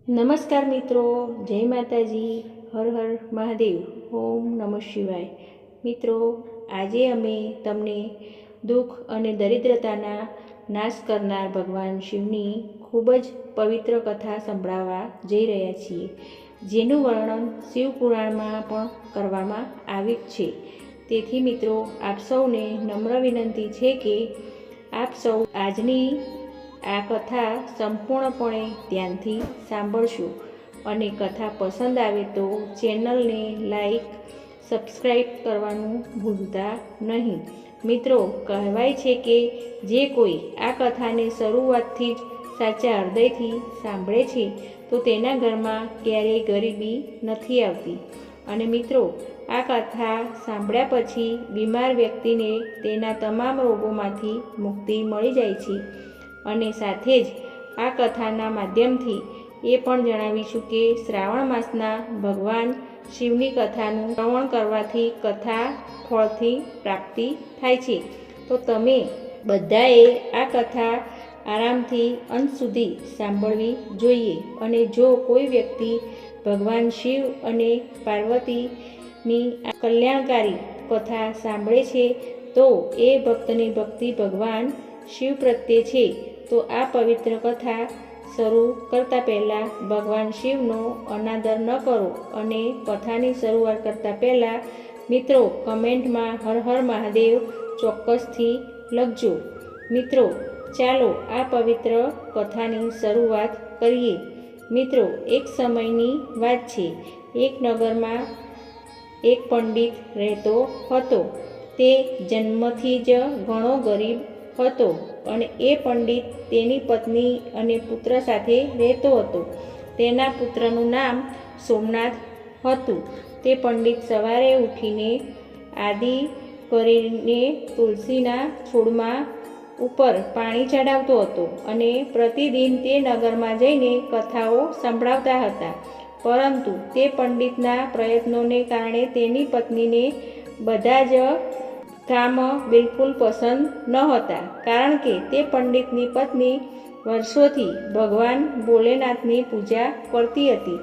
નમસ્કાર મિત્રો, જય માતાજી, હર હર મહાદેવ, ઓમ નમઃ શિવાય। મિત્રો, આજે અમે તમને દુઃખ અને દરિદ્રતાના નાશ કરનાર ભગવાન શિવની ખૂબ જ પવિત્ર કથા સંભળાવવા જઈ રહ્યા છીએ, જેનું વર્ણન શિવ પુરાણમાં પણ કરવામાં આવ્યું છે। તેથી મિત્રો, આપ સૌને નમ્ર વિનંતી છે કે આપ સૌ આજની આ કથા સંપૂર્ણપણે ધ્યાનથી સાંભળશો અને કથા પસંદ આવે તો ચેનલને લાઈક, સબસ્ક્રાઈબ કરવાનું ભૂલતા નહીં। મિત્રો, કહેવાય છે કે જે કોઈ આ કથાને શરૂઆતથી જ સાચા હૃદયથી સાંભળે છે તો તેના ઘરમાં ક્યારેય ગરીબી નથી આવતી। અને મિત્રો, આ કથા સાંભળ્યા પછી બીમાર વ્યક્તિને તેના તમામ રોગોમાંથી મુક્તિ મળી જાય છે। અને સાથે જ આ કથાના માધ્યમથી એ પણ જણાવીશું કે શ્રાવણ માસના ભગવાન શિવની કથાનું શ્રવણ કરવાથી કથા ફળથી પ્રાપ્તિ થાય છે। તો તમે બધાએ આ કથા આરામથી અંત સુધી સાંભળવી જોઈએ। અને જો કોઈ વ્યક્તિ ભગવાન શિવ અને પાર્વતીની આ કલ્યાણકારી કથા સાંભળે છે તો એ ભક્તની ભક્તિ ભગવાન શિવ પ્રત્યે છે। તો આ પવિત્ર કથા શરૂ કરતાં પહેલાં ભગવાન શિવનો અનાદર ન કરો। અને કથાની શરૂઆત કરતાં પહેલાં મિત્રો કમેન્ટમાં હર હર મહાદેવ ચોક્કસથી લખજો। મિત્રો, ચાલો આ પવિત્ર કથાની શરૂઆત કરીએ। મિત્રો, એક સમયની વાત છે। એક નગરમાં એક પંડિત રહેતો હતો। તે જન્મથી જ ઘણો ગરીબ હતો અને એ પંડિત તેની પત્ની અને પુત્ર સાથે રહેતો હતો। તેના પુત્રનું નામ સોમનાથ હતું। તે પંડિત સવારે ઉઠીને આદિ કરીને તુલસીના છોડમાં ઉપર પાણી ચડાવતો હતો અને પ્રતિદિન તે નગરમાં જઈને કથાઓ સંભળાવતા હતા। પરંતુ તે પંડિતના પ્રયત્નોને કારણે તેની પત્નીને બધા જ કામ બિલકુલ પસંદ ન હતા, કારણ કે તે પંડિતની પત્ની વર્ષોથી ભગવાન ભોલેનાથની પૂજા કરતી હતી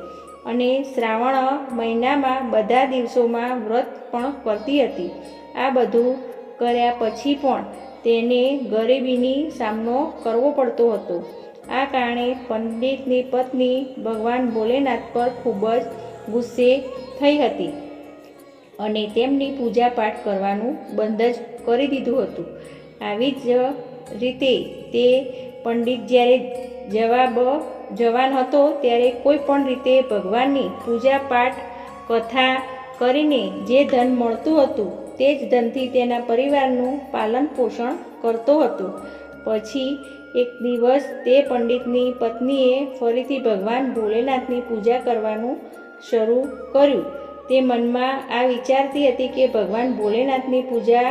અને શ્રાવણ મહિનામાં બધા દિવસોમાં વ્રત પણ કરતી હતી। આ બધું કર્યા પછી પણ તેને ગરીબીની સામનો કરવો પડતો હતો। આ કારણે પંડિતની પત્ની ભગવાન ભોલેનાથ પર ખૂબ જ ગુસ્સે થઈ હતી અને તેમની પૂજા પાઠ કરવાનું બંધ જ કરી દીધું હતું। આવી જ રીતે તે પંડિત જ્યારે જવાન હતો ત્યારે કોઈ પણ રીતે ભગવાનની પૂજા પાઠ કથા કરીને જે ધન મળતું હતું તે જ ધનથી તેના પરિવારનું પાલન પોષણ કરતો હતો। પછી એક દિવસ તે પંડિતની પત્નીએ ફરીથી ભગવાન ભોલેનાથની પૂજા કરવાનું શરૂ કર્યું। તે મનમાં આ વિચારતી હતી કે ભગવાન ભોલેનાથની પૂજા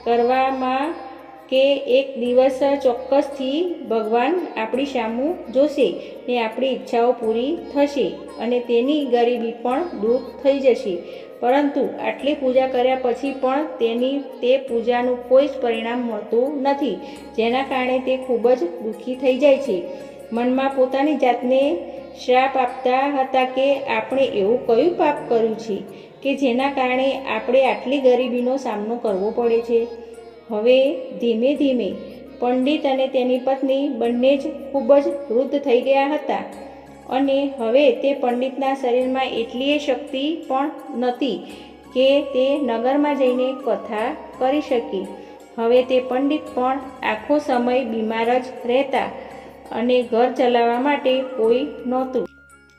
કરવામાં કે એક દિવસ ચોક્કસથી ભગવાન આપણી સામું જોશે ને આપણી ઈચ્છાઓ પૂરી થશે અને તેની ગરીબી પણ દૂર થઈ જશે। પરંતુ આટલી પૂજા કર્યા પછી પણ તેની તે પૂજાનું કોઈ જ પરિણામ મળતું નથી, જેના કારણે તે ખૂબ જ દુઃખી થઈ જાય છે। મનમાં પોતાની જાતને શ્રાપ આપતા હતા કે આપણે એવું કયું પાપ કર્યું છે કે જેના કારણે આપણે આટલી ગરીબીનો સામનો કરવો પડે છે। હવે ધીમે ધીમે પંડિત અને તેની પત્ની બંને જ ખૂબ જ વૃદ્ધ થઈ ગયા હતા અને હવે તે પંડિતના શરીરમાં એટલી શક્તિ પણ નહોતી કે તે નગરમાં જઈને કથા કરી શકે। હવે તે પંડિત પણ આખો સમય બીમાર જ રહેતા અને ઘર ચલાવવા માટે કોઈ નહોતું,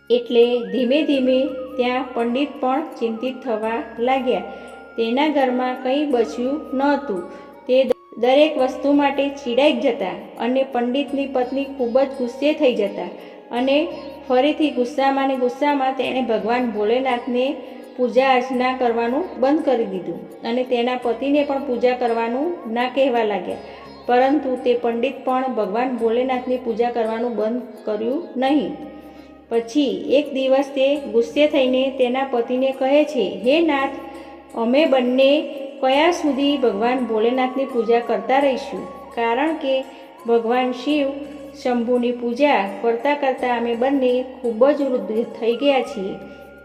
એટલે ધીમે ધીમે ત્યાં પંડિત પણ ચિંતિત થવા લાગ્યા। તેના ઘરમાં કંઈ બચ્યું નહોતું। તે દરેક વસ્તુ માટે ચીડાઈ જતા અને પંડિતની પત્ની ખૂબ જ ગુસ્સે થઈ જતા અને ફરીથી ગુસ્સામાં તેણે ભગવાન ભોલેનાથને પૂજા અર્ચના કરવાનું બંધ કરી દીધું અને તેના પતિને પણ પૂજા કરવાનું ના કહેવા લાગ્યા। પરંતુ તે પંડિત પણ ભગવાન ભોલેનાથની પૂજા કરવાનું બંધ કર્યું નહીં। પછી એક દિવસ તે ગુસ્સે થઈને તેના પતિને કહે છે, હે નાથ, અમે બંને કયા સુધી ભગવાન ભોલેનાથની પૂજા કરતા રહીશું? કારણ કે ભગવાન શિવ શંભુની પૂજા કરતાં કરતાં અમે બંને ખૂબ જ વૃદ્ધ થઈ ગયા છીએ,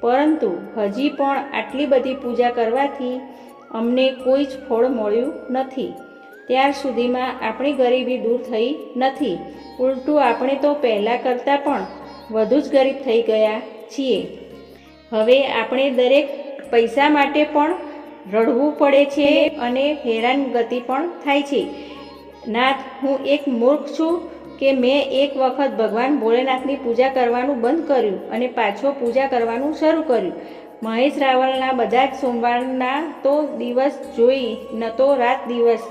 પરંતુ હજી પણ આટલી બધી પૂજા કરવાથી અમને કોઈ જ ફળ મળ્યું નથી. ત્યાર સુધીમાં આપણી ગરીબી દૂર થઈ નથી, ઉલટું આપણે તો પહેલાં કરતાં પણ વધુ જ ગરીબ થઈ ગયા છીએ. હવે આપણે દરેક પૈસા માટે પણ રડવું પડે છે અને હેરાનગતિ પણ થાય છે. નાથ, હું એક મૂર્ખ છું કે મેં એક વખત ભગવાન ભોળેનાથની પૂજા કરવાનું બંધ કર્યું અને પાછો પૂજા કરવાનું શરૂ કર્યું. મહેશ રાવલના બધા જ સોમવારના તો દિવસ જોઈ, ન તો રાત દિવસ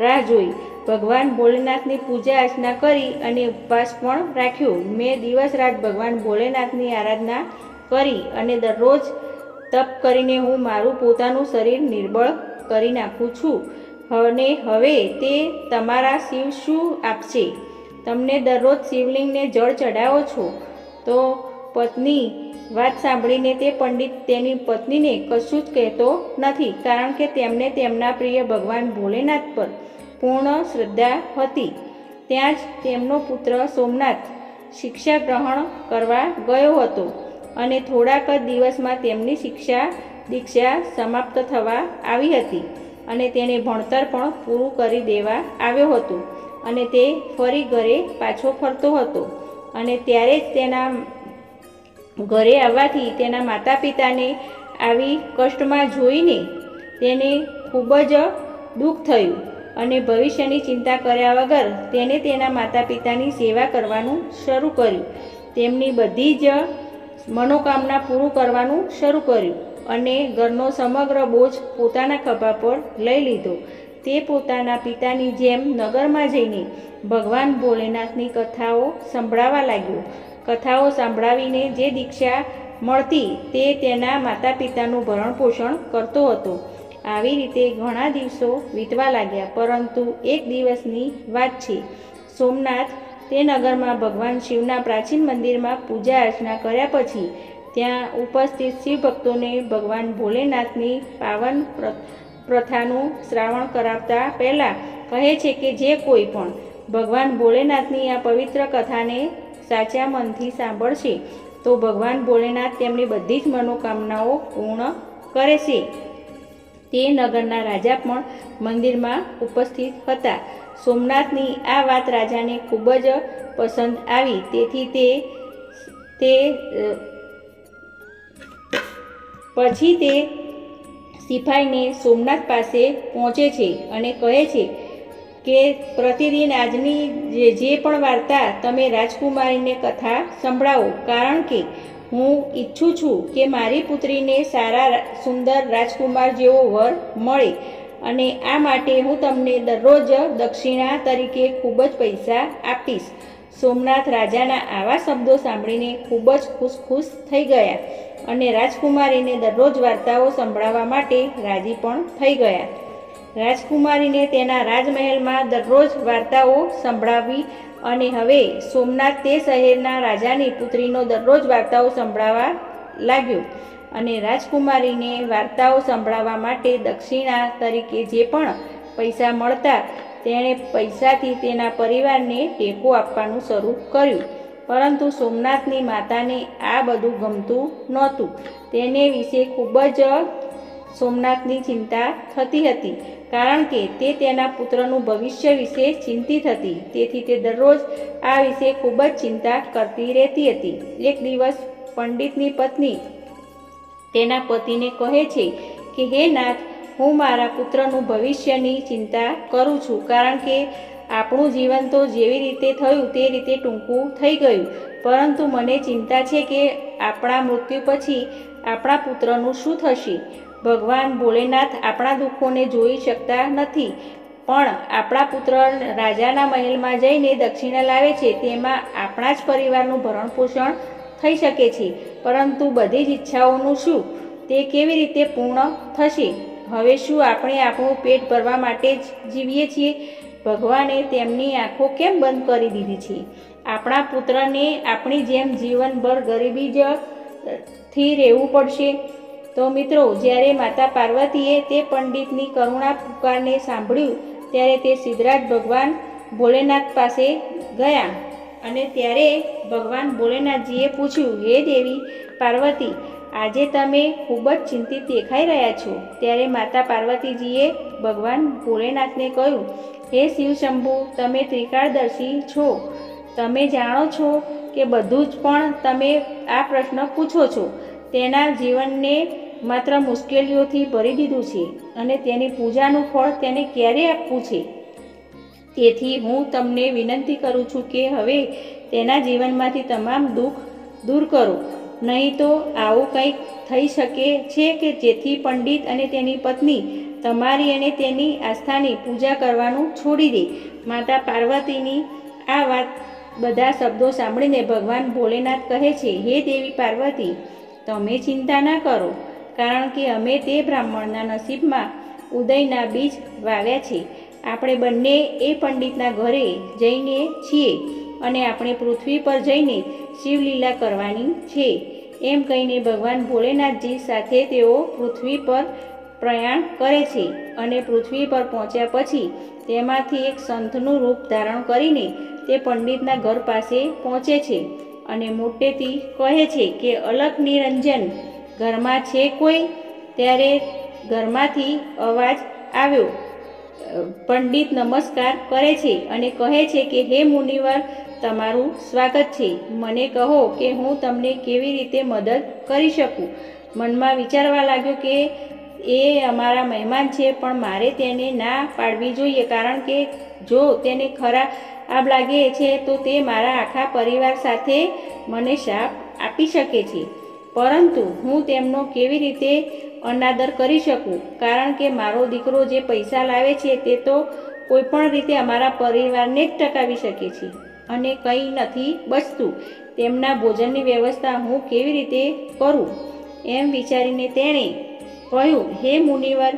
રાહ જોઈ. ભગવાન ભોલેનાથની પૂજા અર્ચના કરી અને ઉપવાસ પણ રાખ્યો. મેં દિવસ રાત ભગવાન ભોલેનાથની આરાધના કરી અને દરરોજ તપ કરીને હું મારું પોતાનું શરીર નિર્બળ કરી નાખું છું. અને હવે તે તમારા શિવ શું આપશે? તમને દરરોજ શિવલિંગને જળ ચડાવો છો. તો પત્ની વાત સાંભળીને તે પંડિત તેની પત્નીને કશું જ કહેતો નથી, કારણ કે તેમને તેમના પ્રિય ભગવાન ભોલેનાથ પર પૂર્ણ શ્રદ્ધા હતી. ત્યાં જ તેમનો પુત્ર સોમનાથ શિક્ષા ગ્રહણ કરવા ગયો હતો અને થોડાક જ દિવસમાં તેમની દીક્ષા સમાપ્ત થવા આવી હતી અને તેને ભણતર પણ પૂરું કરી દેવા આવ્યો હતો અને તે ફરી ઘરે પાછો ફરતો હતો. અને ત્યારે જ તેના ઘરે આવવાથી તેના માતા પિતાને આવી કષ્ટમાં જોઈને તેને ખૂબ જ દુઃખ થયું અને ભવિષ્યની ચિંતા કર્યા વગર તેને તેના માતા પિતાની સેવા કરવાનું શરૂ કર્યું. તેમની બધી જ મનોકામના પૂરું કરવાનું શરૂ કર્યું અને ઘરનો સમગ્ર બોજ પોતાના ખભા પર લઈ લીધો. તે પોતાના પિતાની જેમ નગરમાં જઈને ભગવાન ભોલેનાથની કથાઓ સંભળાવવા લાગ્યો. કથાઓ સાંભળાવીને જે દીક્ષા મળતી તે તેના માતા પિતાનું ભરણ પોષણ કરતો હતો. આવી રીતે ઘણા દિવસો વીતવા લાગ્યા, પરંતુ એક દિવસની વાત છે. સોમનાથ તે નગરમાં ભગવાન શિવના પ્રાચીન મંદિરમાં પૂજા અર્ચના કર્યા પછી ત્યાં ઉપસ્થિત શિવભક્તોને ભગવાન ભોલેનાથની પાવન પ્રથાનું શ્રાવણ કરાવતા પહેલાં કહે છે કે જે કોઈ પણ ભગવાન ભોલેનાથની આ પવિત્ર કથાને સાચા મનથી સાંભળશે તો ભગવાન ભોલેનાથ તેમની બધી જ મનોકામનાઓ પૂર્ણ કરે છે. તે નગરના રાજા પણ મંદિરમાં ઉપસ્થિત હતા. સોમનાથની આ વાત રાજાને ખૂબ જ પસંદ આવી. તેથી તે સિપાઈને સોમનાથ પાસે પહોંચે છે અને કહે છે કે પ્રતિદિન આજની જે પણ વાર્તા તમે રાજકુમારીને કથા સંભળાવો, કારણ કે હું ઈચ્છું છું કે મારી પુત્રીને સારા સુંદર રાજકુમાર જેવો વર મળે અને આ માટે હું તમને દરરોજ દક્ષિણા તરીકે ખૂબ જ પૈસા આપીશ. સોમનાથ રાજાના આવા શબ્દો સાંભળીને ખૂબ જ ખુશ થઈ ગયા અને રાજકુમારીને દરરોજ વાર્તાઓ સંભળાવવા માટે રાજી પણ થઈ ગયા. રાજકુમારીને તેના રાજમહેલમાં દરરોજ વાર્તાઓ સંભળાવી અને હવે સોમનાથ તે શહેરના રાજાની પુત્રીનો દરરોજ વાર્તાઓ સંભળાવવા લાગ્યો અને રાજકુમારીને વાર્તાઓ સંભળાવવા માટે દક્ષિણા તરીકે જે પણ પૈસા મળતા તેણે પૈસાથી તેના પરિવારને ટેકો આપવાનું શરૂ કર્યું. પરંતુ સોમનાથની માતાને આ બધું ગમતું નહોતું. તેને વિશે ખૂબ જ સોમનાથની ચિંતા થતી હતી, કારણ કે તે તેના પુત્રનું ભવિષ્ય વિશે ચિંતિત હતી. તેથી તે દરરોજ આ વિશે ખૂબ જ ચિંતા કરતી રહેતી હતી. એક દિવસ પંડિતની પત્ની તેના પતિને કહે છે કે હે નાથ, હું મારા પુત્રનું ભવિષ્યની ચિંતા કરું છું, કારણ કે આપણું જીવન તો જેવી રીતે થયું તે રીતે ટૂંકું થઈ ગયું, પરંતુ મને ચિંતા છે કે આપણા મૃત્યુ પછી આપણા પુત્રનું શું થશે. ભગવાન ભોલેનાથ આપણા દુઃખોને જોઈ શકતા નથી, પણ આપણા પુત્ર રાજાના મહેલમાં જઈને દક્ષિણા લાવે છે, તેમાં આપણા જ પરિવારનું ભરણ પોષણ થઈ શકે છે, પરંતુ બધી જ ઈચ્છાઓનું શું, તે કેવી રીતે પૂર્ણ થશે? હવે શું આપણે આપણું પેટ ભરવા માટે જ જીવીએ છીએ? ભગવાને તેમની આંખો કેમ બંધ કરી દીધી છે? આપણા પુત્રને આપણી જેમ જીવનભર ગરીબી જ થી રહેવું પડશે? તો મિત્રો, જ્યારે માતા પાર્વતીએ તે પંડિતની કરુણા પુકારને સાંભળ્યું ત્યારે તે સિદ્ધરાજ ભગવાન ભોલેનાથ પાસે ગયા અને ત્યારે ભગવાન ભોલેનાથજીએ પૂછ્યું, હે દેવી પાર્વતી, આજે તમે ખૂબ જ ચિંતિત દેખાઈ રહ્યા છો. ત્યારે માતા પાર્વતીજીએ ભગવાન ભોલેનાથને કહ્યું, હે શિવશંભુ, તમે ત્રિકાળદર્શી છો. તમે જાણો છો કે બધું જ, પણ તમે આ પ્રશ્ન પૂછો છો તેના જીવનને માત્ર મુશ્કેલીઓથી ભરી દીધું છે અને તેની પૂજાનું ફળ તેને ક્યારે આપવું છે. તેથી હું તમને વિનંતી કરું છું કે હવે તેના જીવનમાંથી તમામ દુઃખ દૂર કરો. નહીં તો આવું કંઈક થઈ શકે છે કે જેથી પંડિત અને તેની પત્ની તમારી અને તેની આસ્થાની પૂજા કરવાનું છોડી દે. માતા પાર્વતીની આ વાત બધા શબ્દો સાંભળીને ભગવાન ભોલેનાથ કહે છે, હે દેવી પાર્વતી, તમે ચિંતા ના કરો, કારણ કે અમે તે બ્રાહ્મણના નસીબમાં ઉદયના બીજ વાવ્યા છે. આપણે બંને એ પંડિતના ઘરે જઈને છીએ અને આપણે પૃથ્વી પર જઈને શિવલીલા કરવાની છે. એમ કહીને ભગવાન ભોલેનાથજી સાથે તેઓ પૃથ્વી પર પ્રયાણ કરે છે અને પૃથ્વી પર પહોંચ્યા પછી તેમાંથી એક સંતનું રૂપ ધારણ કરીને તે પંડિતના ઘર પાસે પહોંચે છે અને મોટેથી કહે છે કે અલખ નિરંજન, ઘરમાં છે કોઈ? ત્યારે ઘરમાંથી અવાજ આવ્યો. પંડિત નમસ્કાર કરે છે અને કહે છે કે હે મુનિવર, તમારું સ્વાગત છે. મને કહો કે હું તમને કેવી રીતે મદદ કરી શકું. મનમાં વિચારવા લાગ્યો કે એ અમારા મહેમાન છે, પણ મારે તેને ના પાડવી જોઈએ, કારણ કે જો તેને ખરાબ લાગે છે તો તે મારા આખા પરિવાર સાથે મને શાપ આપી શકે છે. પરંતુ હું તેમનો કેવી રીતે અનાદર કરી શકું, કારણ કે મારો દીકરો જે પૈસા લાવે છે તે તો કોઈ પણ રીતે અમારા પરિવારને જ ટકાવી શકે છે અને કંઈ નથી બચતું. તેમના ભોજનની વ્યવસ્થા હું કેવી રીતે કરું? એમ વિચારીને તેણે કહ્યું, હે મુનિવર,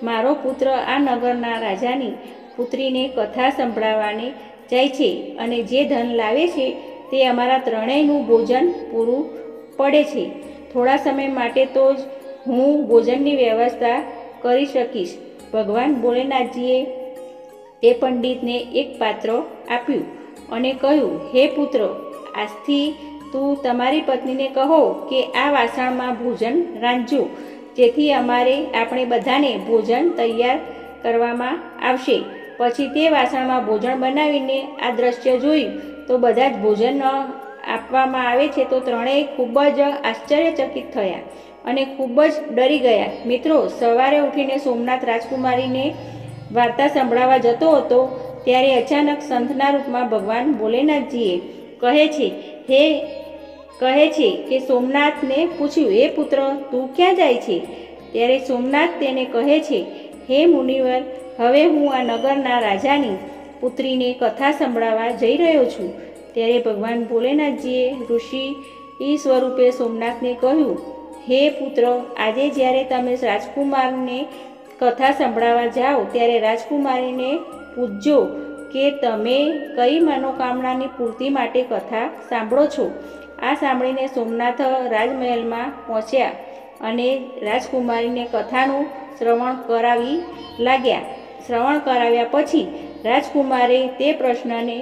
મારો પુત્ર આ નગરના રાજાની પુત્રીને કથા સંભળાવવાને જાય છે અને જે ધન લાવે છે તે અમારા ત્રણેયનું ભોજન પૂરું પડે છે. થોડા સમય માટે તો જ હું ભોજનની વ્યવસ્થા કરી શકીશ. ભગવાન ભોલેનાથજીએ તે પંડિતને એક પાત્ર આપ્યું અને કહ્યું, હે પુત્ર, આજથી તું તમારી પત્નીને કહો કે આ વાસણમાં ભોજન રાંધજો, જેથી આપણે બધાને ભોજન તૈયાર કરવામાં આવશે. પછી તે વાસણમાં ભોજન બનાવીને આ દ્રશ્ય જોયું તો બધા જ ભોજન આપવામાં આવે છે તો ત્રણેય ખૂબ જ આશ્ચર્યચકિત થયા અને ખૂબ જ ડરી ગયા. મિત્રો, સવારે ઉઠીને સોમનાથ રાજકુમારીને વાર્તા સંભળાવવા જતો હતો ત્યારે અચાનક સંતના રૂપમાં ભગવાન ભોલેનાથજીએ કહે છે કે સોમનાથને પૂછ્યું, હે પુત્ર, તું ક્યાં જાય છે? ત્યારે સોમનાથ તેને કહે છે, હે મુનિવર, હવે હું આ નગરના રાજાની પુત્રીને કથા સંભળાવવા જઈ રહ્યો છું. ત્યારે ભગવાન ભોલેનાથજીએ ઋષિ સ્વરૂપે સોમનાથને કહ્યું, હે પુત્ર, આજે જ્યારે તમે રાજકુમારને કથા સંભળાવવા જાઓ ત્યારે રાજકુમારીને પૂછજો કે તમે કઈ મનોકામનાની પૂર્તિ માટે કથા સાંભળો છો. આ સાંભળીને સોમનાથ રાજમહેલમાં પહોંચ્યા અને રાજકુમારીને કથાનું શ્રવણ કરાવ્યા પછી રાજકુમારે તે પ્રશ્નને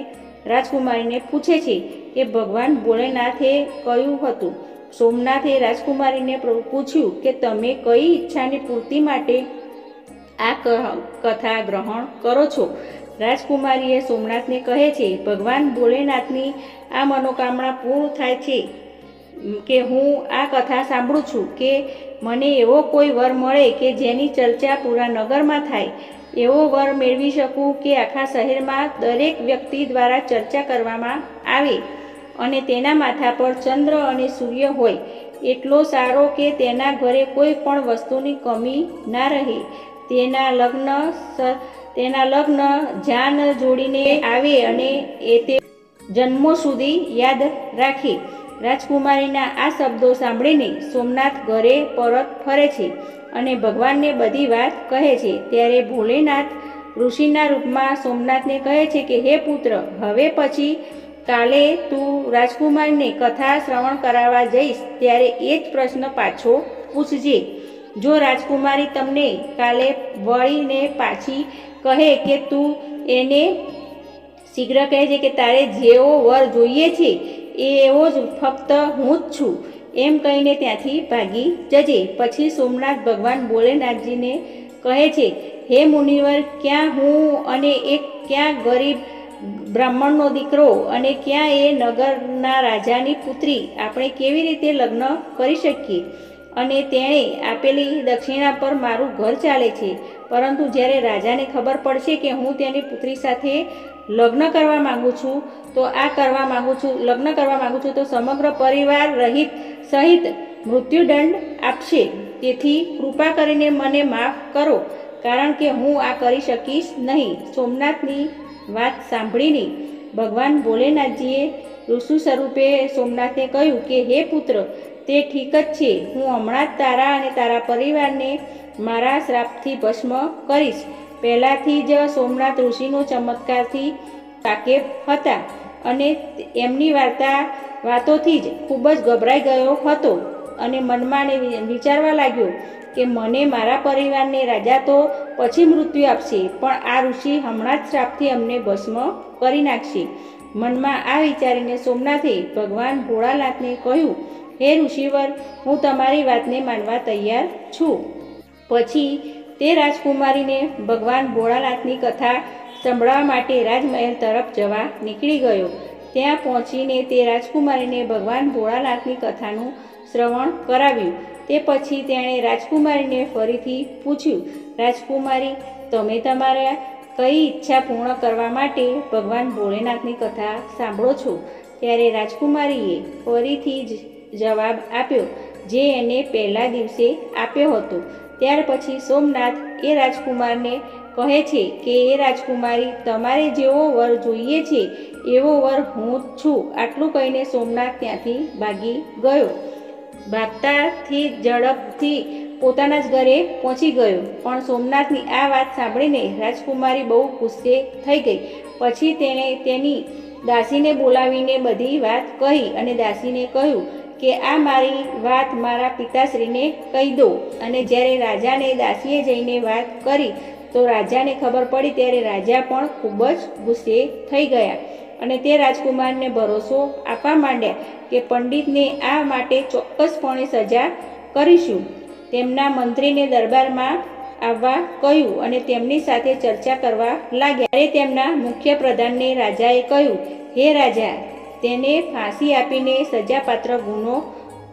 રાજકુમારીને પૂછે છે કે ભગવાન ભોલેનાથે કહ્યું હતું. સોમનાથે રાજકુમારીને પૂછ્યું કે તમે કઈ ઈચ્છાની પૂર્તિ માટે આ કથા ગ્રહણ કરો છો. રાજકુમારીએ સોમનાથને કહે છે, ભગવાન ભોલેનાથની આ મનોકામના પૂર્ણ થાય છે કે હું આ કથા સાંભળું છું કે મને એવો કોઈ વર મળે કે જેની ચર્ચા પૂરા નગરમાં થાય. એવો વર મેળવી શકું કે આખા શહેરમાં દરેક વ્યક્તિ દ્વારા ચર્ચા કરવામાં આવે અને તેના માથા પર ચંદ્ર અને સૂર્ય હોય, એટલો સારો કે તેના ઘરે કોઈ પણ વસ્તુની કમી ના રહે. તેના લગ્ન જાન જોડીને આવે અને તે જન્મો સુધી યાદ રાખે. રાજકુમારીના આ શબ્દો સાંભળીને સોમનાથ ઘરે પરત ફરે છે અને ભગવાનને બધી વાત કહે છે. ત્યારે ભોલેનાથ ઋષિના રૂપમાં સોમનાથને કહે છે કે હે પુત્ર, હવે પછી કાલે તું રાજકુમારીને કથા શ્રવણ કરાવવા જઈશ ત્યારે એ જ પ્રશ્ન પાછો પૂછજે. જો રાજકુમારી તમને કાલે વળીને પાછી કહે કે તું એને શીઘ્ર કહે છે કે તારે જેવો વર જોઈએ છે એવો જ ફક્ત હું જ છું એમ કહીને ત્યાંથી ભાગી જજે. પછી સોમનાથ ભગવાન ભોલેનાથજીને કહે છે, હે મુનિવર, ક્યાં હું અને એક ક્યાં ગરીબ બ્રાહ્મણનો દીકરો અને ક્યાં એ નગરના રાજાની પુત્રી, આપણે કેવી રીતે લગ્ન કરી શકીએ? અને તેણે આપેલી દક્ષિણા પર મારું ઘર ચાલે છે. પરંતુ જ્યારે રાજાને ખબર પડશે કે હું તેની પુત્રી સાથે લગ્ન કરવા માગું છું તો સમગ્ર પરિવાર રહિત સહિત મૃત્યુદંડ આપશે. તેથી કૃપા કરીને મને માફ કરો, કારણ કે હું આ કરી શકીશ નહીં. સોમનાથની વાત સાંભળીને ભગવાન ભોલેનાથજીએ ઋષિ સ્વરૂપે સોમનાથને કહ્યું કે હે પુત્ર, તે ઠીક જ છે. હું હમણાં જ તારા અને તારા પરિવારને મારા શ્રાપથી ભસ્મ કરીશ. પહેલાંથી જ સોમનાથ ઋષિનો ચમત્કારથી વાકેફ હતા અને એમની વાતોથી જ ખૂબ જ ગભરાઈ ગયો હતો અને મનમાં વિચારવા લાગ્યો કે મને મારા પરિવારને રાજા તો પછી મૃત્યુ આપશે, પણ આ ઋષિ હમણાં જ શ્રાપથી અમને ભસ્મ કરી નાખશે. મનમાં આ વિચારીને સોમનાથે ભગવાન ભોળાનાથને કહ્યું, હે ઋષિવર, હું તમારી વાતને માનવા તૈયાર છું. પછી તે રાજકુમારીને ભગવાન ભોળાનાથની કથા સંભળાવવા માટે રાજમહેલ તરફ જવા નીકળી ગયો. ત્યાં પહોંચીને તે રાજકુમારીને ભગવાન ભોળાનાથની કથાનું શ્રવણ કરાવ્યું. તે પછી તેણે રાજકુમારીને ફરીથી પૂછ્યું, રાજકુમારી, તમે તમારા કઈ ઈચ્છા પૂર્ણ કરવા માટે ભગવાન ભોળેનાથની કથા સાંભળો છો? ત્યારે રાજકુમારીએ ફરીથી જ જવાબ આપ્યો જે એને પહેલા દિવસે આપ્યો હતો. ત્યાર પછી સોમનાથ એ રાજકુમારને કહે છે કે એ રાજકુમારી, તમારે જેવો વર જોઈએ છે એવો વર હું જ છું. આટલું કહીને સોમનાથ ત્યાંથી ભાગી ગયો. ભાગતાથી ઝડપથી પોતાના જ ઘરે પહોંચી ગયો. પણ સોમનાથની આ વાત સાંભળીને રાજકુમારી બહુ ગુસ્સે થઈ ગઈ. પછી તેણે તેની દાસીને બોલાવીને બધી વાત કહી અને દાસીને કહ્યું કે આ મારી વાત મારા પિતાશ્રીને કહી દો. અને જ્યારે રાજાને દાસીએ જઈને વાત કરી તો રાજાને ખબર પડી ત્યારે રાજા પણ ખૂબ જ ગુસ્સે થઈ ગયા અને તે રાજકુમારને ભરોસો આપવા માંડ્યા કે પંડિતને આ માટે ચોક્કસપણે સજા કરીશું. તેમના મંત્રીને દરબારમાં આવવા કહ્યું અને તેમની સાથે ચર્ચા કરવા લાગ્યા. ત્યારે તેમના મુખ્ય પ્રધાનને રાજાએ કહ્યું, હે રાજા, તેને ફાંસી આપીને સજાપાત્ર ગુનો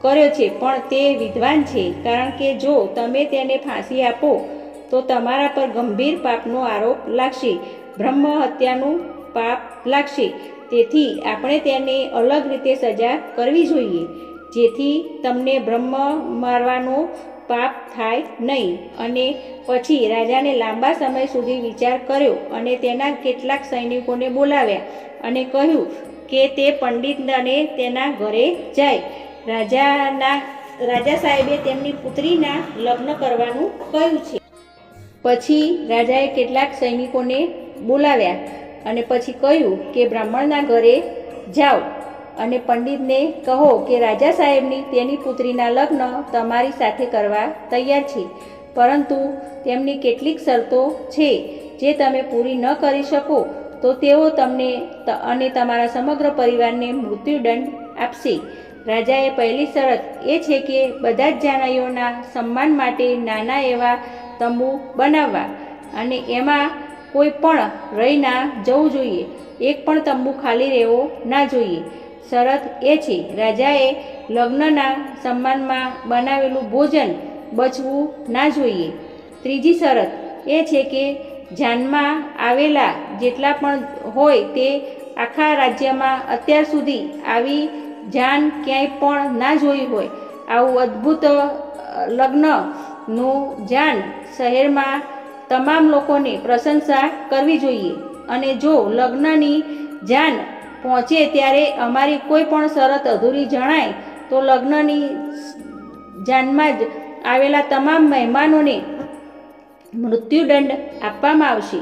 કર્યો છે, પણ તે વિદ્વાન છે. કારણ કે જો તમે તેને ફાંસી આપો તો તમારા પર ગંભીર પાપનો આરોપ લાગશે, બ્રહ્મ હત્યાનું પાપ લાગશે. તેથી આપણે તેને અલગ રીતે સજા કરવી જોઈએ, જેથી તમને બ્રહ્મ મારવાનો પાપ થાય નહીં. અને પછી રાજાને લાંબા સમય સુધી વિચાર કર્યો અને તેના કેટલાક સૈનિકોને બોલાવ્યા અને કહ્યું કે તે પંડિત અને તેના ઘરે જાય. રાજા સાહેબે તેમની પુત્રીના લગ્ન કરવાનું કહ્યું છે. પછી રાજાએ કેટલાક સૈનિકોને બોલાવ્યા અને પછી કહ્યું કે બ્રાહ્મણના ઘરે જાઓ અને પંડિતને કહો કે રાજા સાહેબની તેની પુત્રીના લગ્ન તમારી સાથે કરવા તૈયાર છે, પરંતુ તેમની કેટલીક શરતો છે જે તમે પૂરી ન કરી શકો તો તેઓ તમને અને તમારા સમગ્ર પરિવારને મૃત્યુદંડ આપશે. રાજાએ પહેલી શરત એ છે કે બધા જ જાનૈયોના સન્માન માટે નાના એવા તંબુ બનાવવા અને એમાં કોઈ પણ રહી ના જવું જોઈએ. એક પણ તંબુ ખાલી રહેવો ના જોઈએ. શરત એ છે રાજાએ લગ્નના સન્માનમાં બનાવેલું ભોજન બચવું ના જોઈએ. ત્રીજી શરત એ છે કે જાનમાં આવેલા જેટલા પણ હોય તે આખા રાજ્યમાં અત્યાર સુધી આવી જાન ક્યાંય પણ ના જોઈ હોય. આવું અદ્ભુત લગ્નનું જાન શહેરમાં તમામ લોકોને પ્રશંસા કરવી જોઈએ. અને જો લગ્નની જાન પહોંચે ત્યારે અમારી કોઈ પણ શરત અધૂરી જણાય તો લગ્નની જાનમાં જ આવેલા તમામ મહેમાનોને મૃત્યુદંડ આપવામાં આવશે.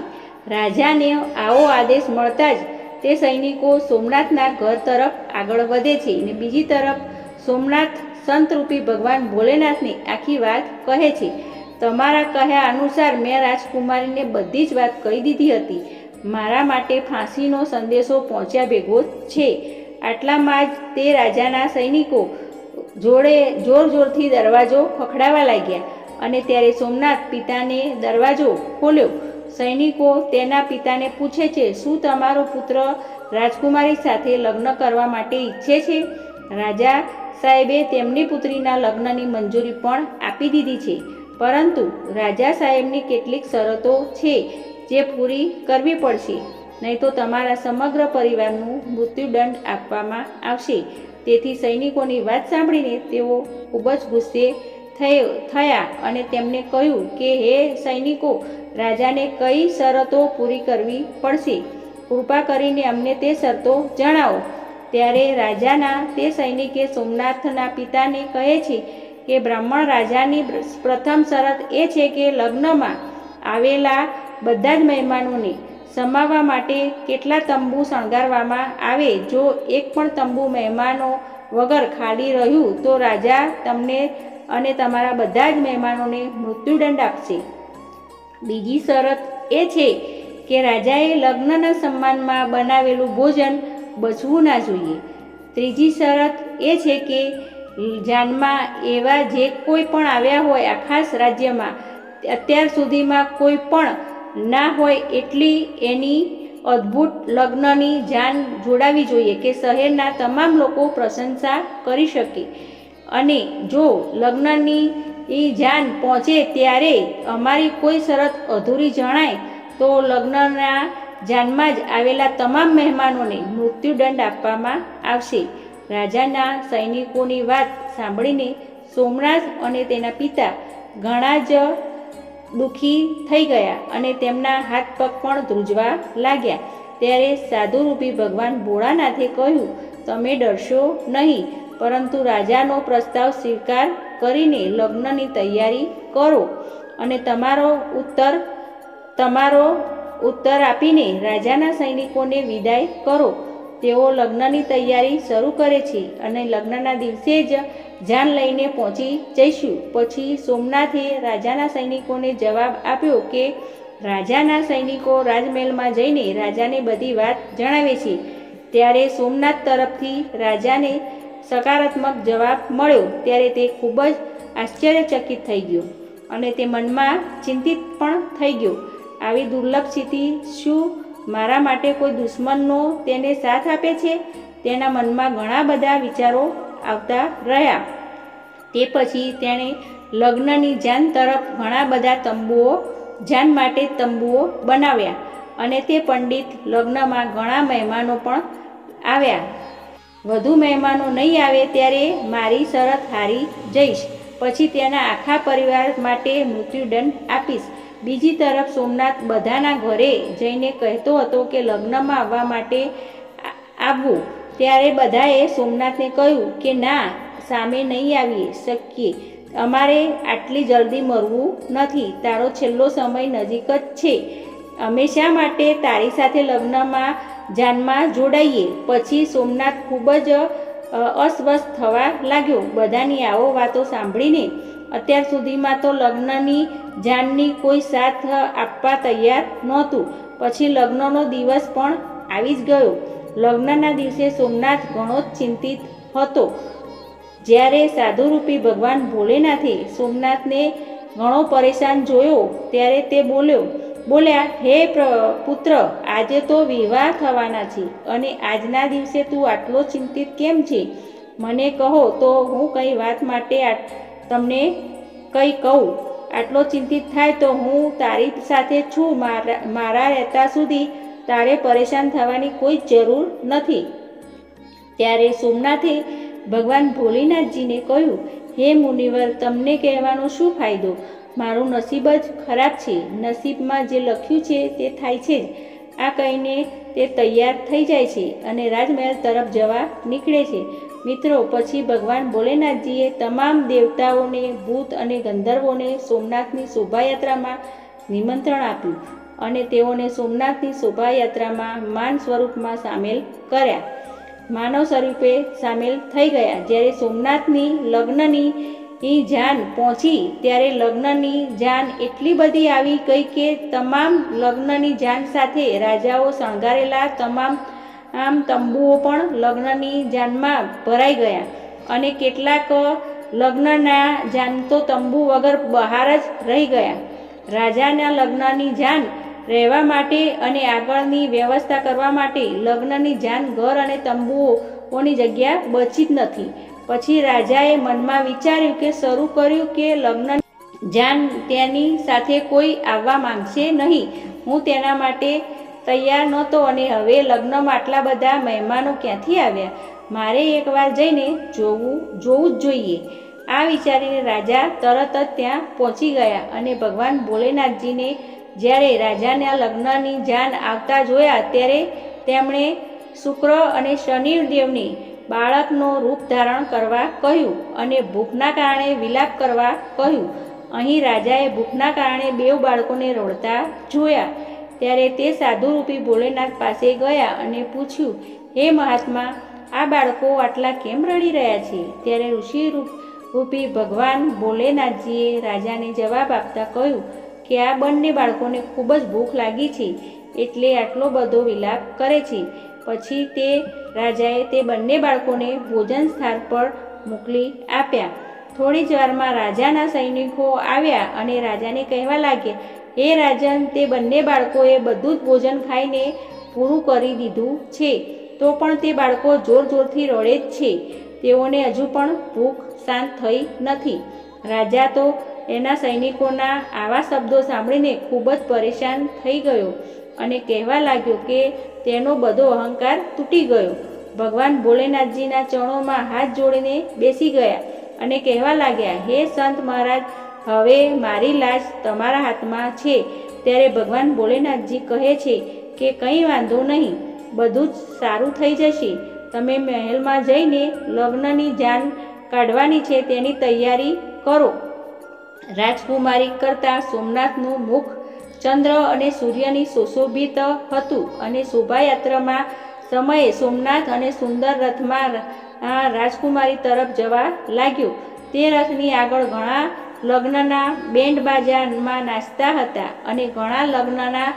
રાજાને આવો આદેશ મળતા જ તે સૈનિકો સોમનાથના ઘર તરફ આગળ વધે છે અને બીજી તરફ સોમનાથ સંતરૂપી ભગવાન ભોલેનાથને આખી વાત કહે છે. તમારા કહ્યા અનુસાર મેં રાજકુમારીને બધી જ વાત કહી દીધી હતી, મારા માટે ફાંસીનો સંદેશો પહોંચ્યા ભેગો છે. આટલામાં જ તે રાજાના સૈનિકો જોરથી દરવાજો ખખડાવવા લાગ્યા અને ત્યારે સોમનાથ પિતાને દરવાજો ખોલ્યો. સૈનિકો તેના પિતાને પૂછે છે, શું તમારો પુત્ર રાજકુમારી સાથે લગ્ન કરવા માટે ઈચ્છે છે? રાજા સાહેબે તેમની પુત્રીના લગ્નની મંજૂરી પણ આપી દીધી છે, પરંતુ રાજા સાહેબની કેટલીક શરતો છે જે પૂરી કરવી પડશે, નહીં તો તમારા સમગ્ર પરિવારનું મૃત્યુદંડ આપવામાં આવશે. તેથી સૈનિકોની વાત સાંભળીને તેઓ ખૂબ જ ગુસ્સે થયા અને તેમને કહ્યું કે હે સૈનિકો, રાજાને કઈ શરતો પૂરી કરવી પડશે? કૃપા કરીને અમને તે શરતો જણાવો. ત્યારે રાજાના તે સૈનિકે સોમનાથના પિતાને કહે છે કે બ્રાહ્મણ રાજાની પ્રથમ શરત એ છે કે લગ્નમાં આવેલા બધા જ મહેમાનોને સમાવવા માટે કેટલા તંબુ શણગારવામાં આવે. જો એક પણ તંબુ મહેમાનો વગર ખાલી રહ્યું તો રાજા તમને અને તમારા બધા જ મહેમાનોને મૃત્યુદંડ આપશે. બીજી શરત એ છે કે રાજાએ લગ્નના સન્માનમાં બનાવેલું ભોજન બચવું ના જોઈએ. ત્રીજી શરત એ છે કે જાનમાં એવા જે કોઈ પણ આવ્યા હોય આખા રાજ્યમાં અત્યાર સુધીમાં કોઈ પણ ના હોય એટલી એની અદ્ભુત લગ્નની જાન જોડાવી જોઈએ કે શહેરના તમામ લોકો પ્રશંસા કરી શકે. અને જો લગ્નની જાન પહોંચે ત્યારે અમારી કોઈ શરત અધૂરી જણાય તો લગ્નના જાનમાં જ આવેલા તમામ મહેમાનોને મૃત્યુદંડ આપવામાં આવશે. રાજાના સૈનિકોની વાત સાંભળીને સોમનાથ અને તેના પિતા ઘણા જ દુઃખી થઈ ગયા અને તેમના હાથ પગ પણ ધ્રુજવા લાગ્યા. ત્યારે સાધુરૂપી ભગવાન ભોળાનાથે કહ્યું, તમે ડરશો નહીં, પરંતુ રાજાનો પ્રસ્તાવ સ્વીકાર કરીને લગ્નની તૈયારી કરો અને તમારો ઉત્તર આપીને રાજાના સૈનિકોને વિદાય કરો. તેઓ લગ્નની તૈયારી શરૂ કરે છે અને લગ્નના દિવસે જ જાન લઈને પહોંચી જઈશું. પછી સોમનાથે રાજાના સૈનિકોને જવાબ આપ્યો કે રાજાના સૈનિકો રાજમહેલમાં જઈને રાજાને બધી વાત જણાવે છે. ત્યારે સોમનાથ તરફથી રાજાને સકારાત્મક જવાબ મળ્યો ત્યારે તે ખૂબ જ આશ્ચર્યચકિત થઈ ગયો અને તે મનમાં ચિંતિત પણ થઈ ગયો. આવી દુર્લભ સ્થિતિ શું મારા માટે કોઈ દુશ્મનનો તેને સાથ આપે છે? તેના મનમાં ઘણા બધા વિચારો આવતા રહ્યા. તે પછી તેણે લગ્નની જાન તરફ ઘણા બધા જાન માટે તંબુઓ બનાવ્યા અને તે પંડિત લગ્નમાં ઘણા મહેમાનો પણ આવ્યા. વધુ મહેમાનો નહીં આવે ત્યારે મારી શરત હારી જઈશ, પછી તેના આખા પરિવાર માટે મૃત્યુદંડ આપીશ. બીજી તરફ સોમનાથ બધાના ઘરે જઈને કહેતો હતો કે લગ્નમાં આવવા માટે આવવું. ત્યારે બધાએ સોમનાથને કહ્યું કે ના, સામે નહીં આવી શકીએ, અમારે આટલી જલ્દી મરવું નથી, તારો છેલ્લો સમય નજીક જ છે, અમે શા માટે તારી સાથે લગ્નમાં જાનમાં જોડાઈએ. પછી સોમનાથ ખૂબ જ અસ્વસ્થ થવા લાગ્યો. બધાની આવો વાતો સાંભળીને અત્યાર સુધીમાં તો લગ્નની જાનની કોઈ સાથ આપવા તૈયાર નહોતું. પછી લગ્નનો દિવસ પણ આવી જ ગયો. લગ્નના દિવસે સોમનાથ ઘણો જ ચિંતિત હતો. જ્યારે સાધુરૂપી ભગવાન ભોલેનાથે સોમનાથને ઘણો પરેશાન જોયો ત્યારે તે બોલ્યા, હે પુત્ર, આજે તો વિવાહ થવાના છે અને આજના દિવસે તું આટલો ચિંતિત કેમ છે? મને કહો તો હું કઈ વાત માટે તમને કંઈ કહું. આટલો ચિંતિત થાય તો હું તારી સાથે છું. મારા રહેતા સુધી તારે પરેશાન થવાની કોઈ જરૂર નથી. ત્યારે સોમનાથે ભગવાન ભોલેનાથજીને કહ્યું, હે મુનિવર, તમને કહેવાનો શું ફાયદો? મારું નસીબ જ ખરાબ છે. નસીબમાં જે લખ્યું છે તે થાય છે જ. આ કહીને તે તૈયાર થઈ જાય છે અને રાજમહેલ તરફ જવા નીકળે છે. મિત્રો, પછી ભગવાન ભોલેનાથજીએ તમામ દેવતાઓને, ભૂત અને ગંધર્વોને સોમનાથની શોભાયાત્રામાં નિમંત્રણ આપ્યું અને તેઓને સોમનાથની શોભાયાત્રામાં માન સ્વરૂપમાં સામેલ કર્યા. માનવ સ્વરૂપે સામેલ થઈ ગયા. જ્યારે સોમનાથની લગ્નની જાન પહોંચી ત્યારે લગ્નની જાન એટલી બધી આવી ગઈ કે તમામ લગ્નની જાન સાથે રાજાઓ શણગારેલા તમામ તંબુઓ પણ લગ્નની જાનમાં ભરાઈ ગયા અને કેટલાક લગ્નના જાન તો તંબુ વગર બહાર જ રહી ગયા. રાજાના લગ્નની જાન રહેવા માટે અને આગળની વ્યવસ્થા કરવા માટે લગ્નની જાન ઘર અને તંબુઓની જગ્યા બચી જ નથી. પછી રાજાએ મનમાં વિચાર્યું કે શરૂ કર્યું કે લગ્ન જાન તેની સાથે કોઈ આવવા માંગશે નહીં. હું તેના માટે તૈયાર નહોતો અને હવે લગ્નમાં આટલા બધા મહેમાનો ક્યાંથી આવ્યા? મારે એકવાર જઈને જોવું જ જોઈએ. આ વિચારીને રાજા તરત જ ત્યાં પહોંચી ગયા અને ભગવાન ભોલેનાથજીને જ્યારે રાજાના લગ્નની જાન આવતા જોયા ત્યારે તેમણે શુક્ર અને શનિદેવને બાળકનો રૂપ ધારણ કરવા કહ્યું અને ભૂખના કારણે વિલાપ કરવા કહ્યું. અહીં રાજાએ ભૂખના કારણે 2 બાળકોને રડતા જોયા ત્યારે તે સાધુરૂપી ભોલેનાથ પાસે ગયા અને પૂછ્યું, હે મહાત્મા, આ બાળકો આટલા કેમ રડી રહ્યા છે? ત્યારે ઋષિ રૂપી ભગવાન ભોલેનાથજીએ રાજાને જવાબ આપતા કહ્યું કે આ બંને બાળકોને ખૂબ જ ભૂખ લાગી છે એટલે આટલો બધો વિલાપ કરે છે. પછી તે રાજાએ તે બંને બાળકોને ભોજન સ્થાન પર મોકલી આપ્યા. થોડી જ વારમાં રાજાના સૈનિકો આવ્યા અને રાજાને કહેવા લાગ્યા, હે રાજન, તે બંને બાળકોએ બધું જ ભોજન ખાઈને પૂરું કરી દીધું છે, તો પણ તે બાળકો જોરથી રડે જ છે. તેઓને હજુ પણ ભૂખ શાંત થઈ નથી. રાજા તો એના સૈનિકોના આવા શબ્દો સાંભળીને ખૂબ જ પરેશાન થઈ ગયો અને કહેવા લાગ્યો કે તેનો બધો અહંકાર તૂટી ગયો. ભગવાન ભોલેનાથજીના ચરણોમાં હાથ જોડીને બેસી ગયા અને કહેવા લાગ્યા, હે સંત મહારાજ, હવે મારી લાશ તમારા હાથમાં છે. ત્યારે ભગવાન ભોલેનાથજી કહે છે કે કંઈ વાંધો નહીં, બધું જ સારું થઈ જશે. તમે મહેલમાં જઈને લગ્નની જાન કાઢવાની છે તેની તૈયારી કરો. રાજકુમારી કરતાં સોમનાથનું મુખ ચંદ્ર અને સૂર્યની સુશોભિત હતું અને શોભાયાત્રામાં સમયે સોમનાથ અને સુંદર રથમાં રાજકુમારી તરફ જવા લાગ્યો. તે રથની આગળ ઘણા લગ્નના બેન્ડ બાજામાં નાચતા હતા અને ઘણા લગ્નના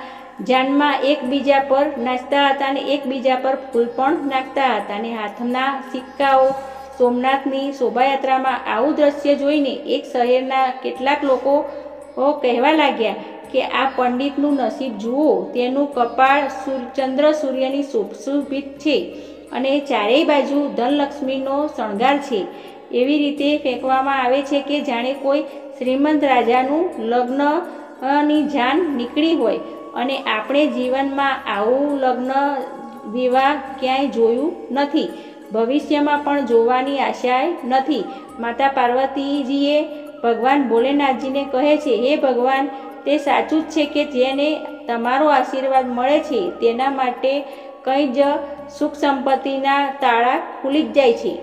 જાનમાં એકબીજા પર નાચતા હતા અને એકબીજા પર ફૂલ પણ નાખતા હતા અને હાથના સિક્કાઓ. સોમનાથની શોભાયાત્રામાં આવું દ્રશ્ય જોઈને એક શહેરના કેટલાક લોકો કહેવા લાગ્યા કે આ પંડિતનું નસીબ જુઓ, તેનું કપાળ ચંદ્ર સૂર્યની સુશોભિત છે અને ચારેય બાજુ ધનલક્ષ્મીનો શણગાર છે. એવી રીતે ફેંકવામાં આવે છે કે જાણે કોઈ શ્રીમંત રાજાનું લગ્નની જાન નીકળી હોય અને આપણે જીવનમાં આવું લગ્ન વિવાહ ક્યાંય જોયું નથી, ભવિષ્યમાં પણ જોવાની આશા નથી. માતા પાર્વતીજીએ ભગવાન ભોલેનાથજીને કહે છે, હે ભગવાન, તે સાચું જ છે કે જેને તમારો આશીર્વાદ મળે છે તેના માટે કંઈ જ સુખ સંપત્તિના તાળા ખુલી જ જાય છે.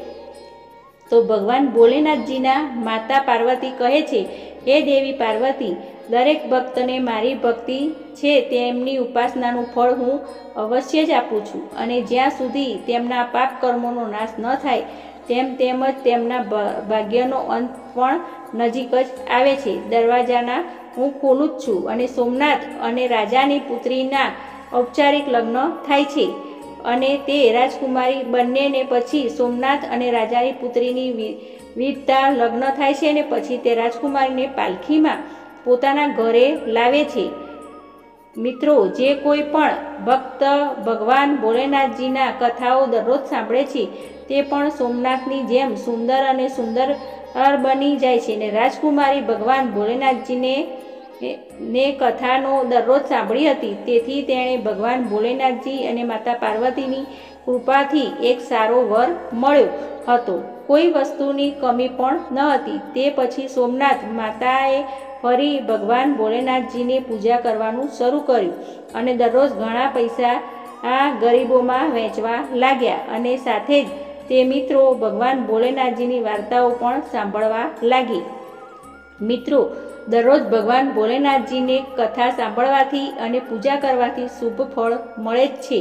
તો ભગવાન ભોલેનાથજીના માતા પાર્વતી કહે છે, હે દેવી પાર્વતી, દરેક ભક્તને મારી ભક્તિ છે તેમની ઉપાસનાનું ફળ હું અવશ્ય જ આપું છું અને જ્યાં સુધી તેમના પાપ કર્મોનો નાશ ન થાય તેમજ તેમના ભાગ્યનો અંત પણ નજીક જ આવે છે. દરવાજાના હું ખોલું જ છું અને સોમનાથ અને રાજાની પુત્રીના ઔપચારિક લગ્ન થાય છે અને તે રાજકુમારી બંનેને પછી સોમનાથ અને રાજાની પુત્રીની વિધતા લગ્ન થાય છે અને પછી તે રાજકુમારીને પાલખીમાં પોતાના ઘરે લાવે છે. મિત્રો, જે કોઈ પણ ભક્ત ભગવાન ભોલેનાથજીના કથાઓ દરરોજ સાંભળે છે તે પણ સોમનાથની જેમ સુંદર અને સુંદર બની જાય છે અને રાજકુમારી ભગવાન ભોલેનાથજીને કથાનો દરરોજ સાંભળી હતી, તેથી તેણે ભગવાન ભોલેનાથજી અને માતા પાર્વતીની કૃપાથી એક સારો વર મળ્યો હતો. કોઈ વસ્તુની કમી પણ ન હતી. તે પછી સોમનાથ માતાએ ફરી ભગવાન ભોલેનાથજીની પૂજા કરવાનું શરૂ કર્યું અને દરરોજ ઘણા પૈસા ગરીબોમાં વહેંચવા લાગ્યા અને સાથે જ તે મિત્રો ભગવાન ભોલેનાથજીની વાર્તાઓ પણ સાંભળવા લાગી. મિત્રો, દરરોજ ભગવાન ભોલેનાથજીને કથા સાંભળવાથી અને પૂજા કરવાથી શુભ ફળ મળે જ છે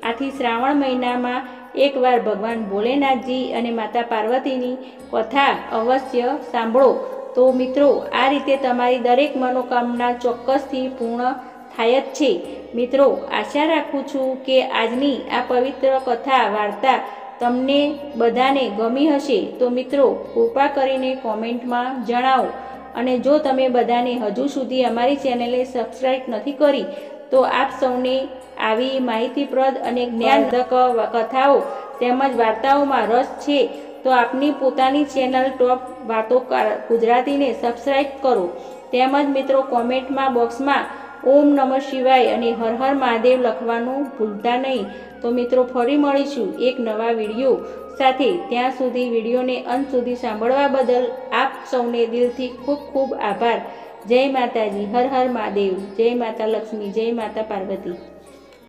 આથી શ્રાવણ મહિનામાં એકવાર ભગવાન ભોલેનાથજી અને માતા પાર્વતીની કથા અવશ્ય સાંભળો. તો મિત્રો, આ રીતે તમારી દરેક મનોકામના ચોક્કસથી પૂર્ણ થાય જ છે. મિત્રો, આશા રાખું છું કે આજની આ પવિત્ર કથા વાર્તા તમને બધાને ગમી હશે. તો મિત્રો, કૃપા કરીને કોમેન્ટમાં જણાવો. અને જો તમે બધાને હજુ સુધી અમારી ચેનલને સબસ્ક્રાઈબ નથી કરી તો આપ સૌને આવી માહિતીપ્રદ અને જ્ઞાનવર્ધક કથાઓ તેમજ વાર્તાઓમાં રસ છે તો આપની પોતાની ચેનલ ટોપ વાતો ગુજરાતીને સબસ્ક્રાઈબ કરો. તેમજ મિત્રો, કોમેન્ટમાં બોક્સમાં ઓમ નમઃ શિવાય અને હર હર મહાદેવ લખવાનું ભૂલતા નહીં. તો મિત્રો, ફરી મળીશું એક નવા વિડીયો સાથે. ત્યાં સુધી વિડીયોને અંત સુધી સાંભળવા બદલ આપ સૌને દિલથી ખૂબ ખૂબ આભાર. જય માતાજી, હર હર મહાદેવ, જય માતા લક્ષ્મી, જય માતા પાર્વતી.